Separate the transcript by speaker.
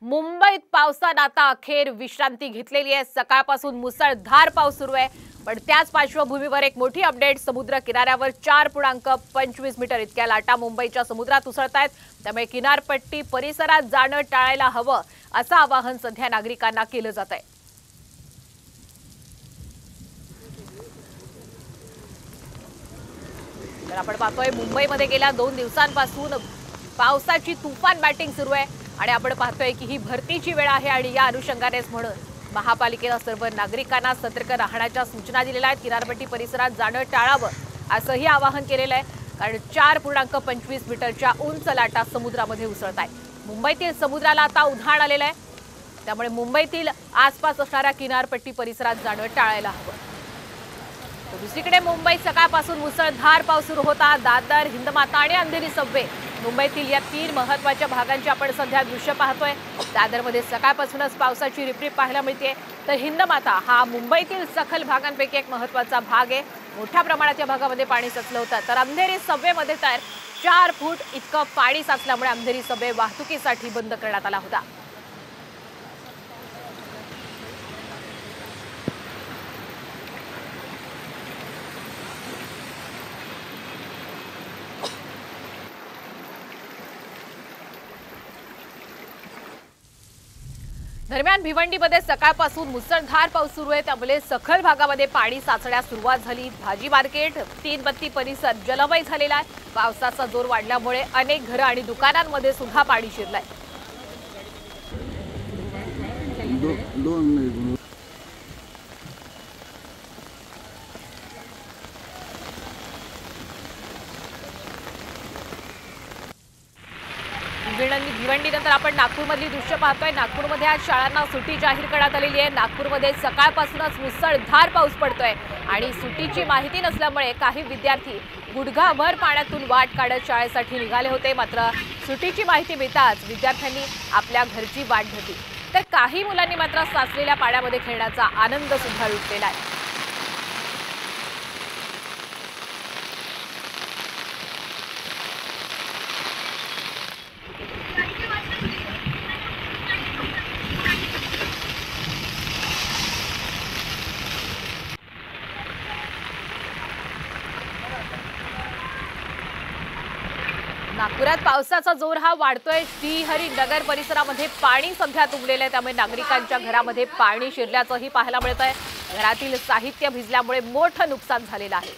Speaker 1: मुंबईत पावसानं आता अखेर विश्रांती घेतलेली आहे। सकाळपासून मुसळधार पाऊस सुरू आहे, पण त्याच पार्श्वभूमीवर एक मोठी अपडेट। समुद्र किनाऱ्यावर 4.25 मीटर इतक्या लाटा मुंबईच्या समुद्रात उसळतायत। त्यामुळे किनारपट्टी परिसरात जाणं टाळायला हवं असं आवाहन सध्या नागरिकांना केलं जात आहे। तर आपण पाहतोय मुंबईमध्ये गेल्या 2 दिवसांपासून पावसाची तुफान बॅटिंग सुरू आहे आणि आपण पाहतोय की ही भरतीची वेळ आहे आणि या अनुषंगानेच म्हणून महापालिकेने सर्व नागरिकांना सतर्क राहण्याच्या सूचना दिलेल्या आहेत। किनारपट्टी परिसरात जाणं टाळावं असंही आवाहन केलेलं आहे, कारण 4.25 मीटरच्या उंच लाटा समुद्रामध्ये उसळत आहेत। मुंबईतील समुद्राला आता उधाण आलेलं आहे, त्यामुळे मुंबईतील आसपास असणाऱ्या किनारपट्टी परिसरात जाणं टाळायला हवं। दुसरीकडे मुंबईत सकाळपासून मुसळधार पाऊस सुरू होता। दादर, हिंदमाता आणि अंधेरी सबवे मुंबईतील या 3 महत्त्वाच्या भागांची आपण सध्या दृश्य पाहतोय। दादरमध्ये सकाळपासूनच पावसाची रिपरिप पाहायला मिळते, तर हिंदमाता हा मुंबईतील सखल भागांपैकी एक महत्त्वाचा भाग आहे। मोठ्या प्रमाणात या भागामध्ये पाणी साचलं होतं, तर अंधेरी सबवेमध्ये तर 4 फूट इतकं पाणी साचल्यामुळे अंधेरी सबवे वाहतुकीसाठी बंद करण्यात आला होता। दरम्यान भिवंडीमध्ये सकाळपासून मुसळधार पाऊस सुरू आहे, त्यामुळे सखल भागामध्ये पाणी साचण्यास सुरुवात झाली। भाजी मार्केट, 3 बत्ती परिसर जलमय झालेला आहे। पावसाचा जोर वाढल्यामुळे अनेक घरं आणि दुकानांमध्ये सुद्धा पाणी शिरलंय। भिवंडीनंतर आपण नागपूरमधली दृश्य पाहतोय। नागपूरमध्ये आज शाळांना सुट्टी जाहीर करण्यात आलेली आहे। नागपूरमध्ये सकाळपासूनच मुसळधार पाऊस पडतोय आणि सुट्टीची माहिती नसल्यामुळे काही विद्यार्थी गुडघाभर पाण्यातून वाट काढत शाळेसाठी निघाले होते, मात्र सुट्टीची माहिती मिळताच विद्यार्थ्यांनी आपल्या घरची वाट धरली। तर काही मुलांनी मात्र साचलेल्या पाण्यामध्ये खेळण्याचा आनंद सुद्धा लुटलेला आहे। नागपुरात पावसाचा जोर हा वाढतोय। श्रीहरी नगर परिसरामध्ये पाणी सध्या तुंबलेलं आहे, त्यामुळे नागरिकांच्या घरामध्ये पाणी शिरल्याचंही पाहायला मिळत आहे। घरातील साहित्य भिजल्यामुळे मोठं नुकसान झालेलं आहे।